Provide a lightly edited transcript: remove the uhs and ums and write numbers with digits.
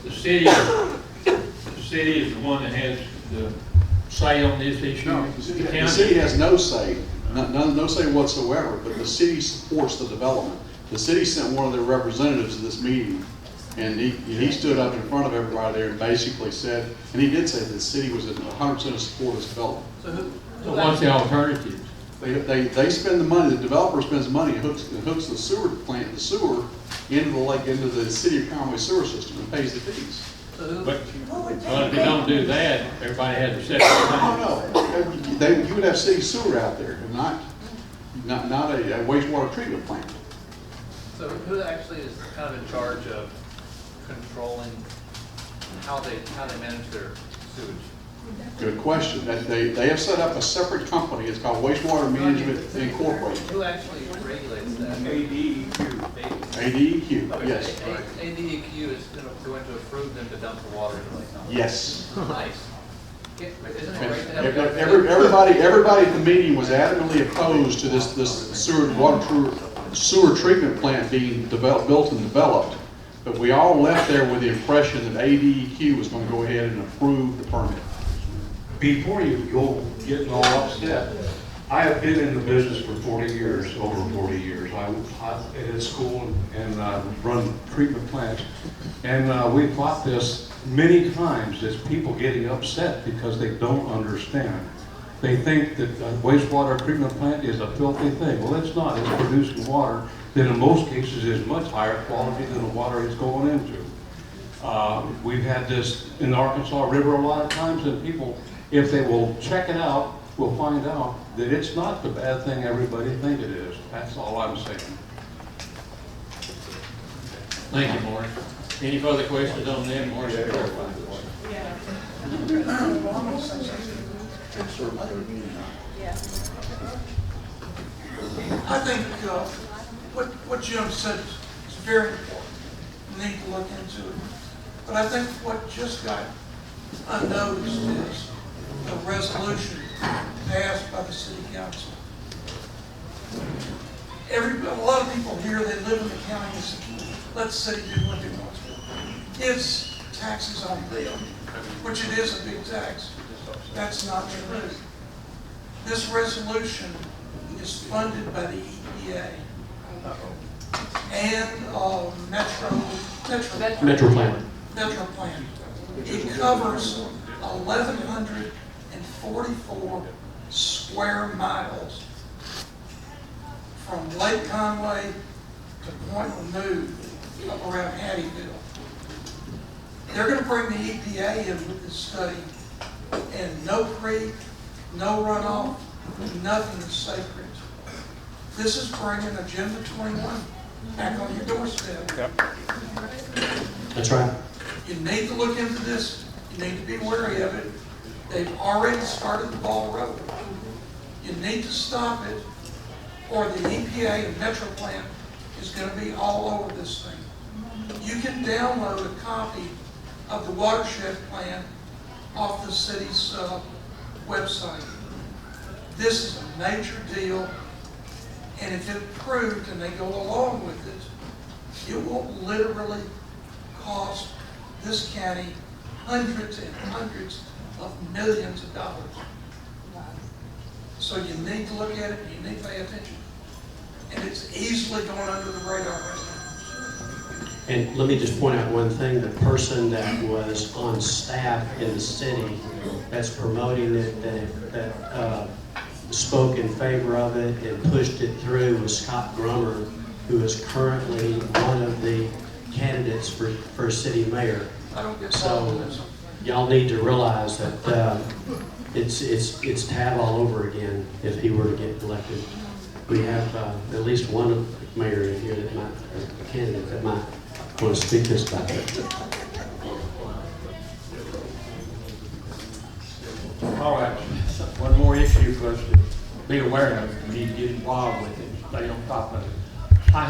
the city is the one that has the say on this issue. No, the city has no say, no say whatsoever, but the city supports the development. The city sent one of their representatives to this meeting, and he stood up in front of everybody there and basically said, and he did say that the city was 100% in support of this development. So what's the alternative? They spend the money, the developer spends the money and hooks the sewer plant, the sewer, into the lake, into the city of Conway sewer system and pays the fees. But if you don't do that, everybody has a separate thing. No, you would have city sewer out there, and not a wastewater treatment plant. So who actually is kind of in charge of controlling how they manage their sewage? Good question. They have set up a separate company. It's called Wastewater Management Incorporated. Who actually regulates that? ADEQ. ADEQ, Okay, yes. ADEQ is going to approve them to dump the water into Lake Conway. Yes. Nice. Isn't it great to have Everybody at the meeting was adamantly opposed to this sewer treatment plant being built and developed. But we all left there with the impression that ADEQ was going to go ahead and approve the permit. Before you go getting all upset, I have been in the business for 40 years, over 40 years. I at school and run treatment plants. And we fought this many times, as people getting upset because they don't understand. They think that a wastewater treatment plant is a filthy thing. Well, it's not. It's producing water that in most cases is much higher quality than the water it's going into. We've had this in the Arkansas River a lot of times, and people, if they will check it out, will find out that it's not the bad thing everybody thinks it is. That's all I'm saying. Thank you, Morris. Any further questions on that? Morris, clarify. I think what Jim said is very important. We need to look into it. But I think what just got unnoticed is a resolution passed by the city council. A lot of people here, they live in the county and say, let the city do what they want to. It's taxes on bill, which it is a big tax. That's not true. This resolution is funded by the EPA and Metro Plan. Metro Plan. It covers 1,144 square miles from Lake Conway to Point Removed up around Hattieville. They're going to bring the EPA in with this study, and no creek, no runoff, nothing is sacred. This is bringing Agenda 21 back on your doorstep. Yep. That's right. You need to look into this. You need to be wary of it. They've already started the ball rolling. You need to stop it, or the EPA and Metro Plan is going to be all over this thing. You can download a copy of the watershed plan off the city's website. This is a major deal, and if it's approved and they go along with it, it will literally cost this county hundreds and hundreds of millions of dollars. So you need to look at it, and you need to pay attention. And it's easily going under the radar right now. And let me just point out one thing. The person that was on staff in the city that's promoting it, that spoke in favor of it and pushed it through was Scott Grummer, who is currently one of the candidates for city mayor. I don't get So y'all need to realize that it's tab all over again if he were to get elected. We have at least one mayor in here that might, or a candidate that might want to speak this about it. All right, one more issue for us to be aware of. We need to get involved with it, stay on top of it.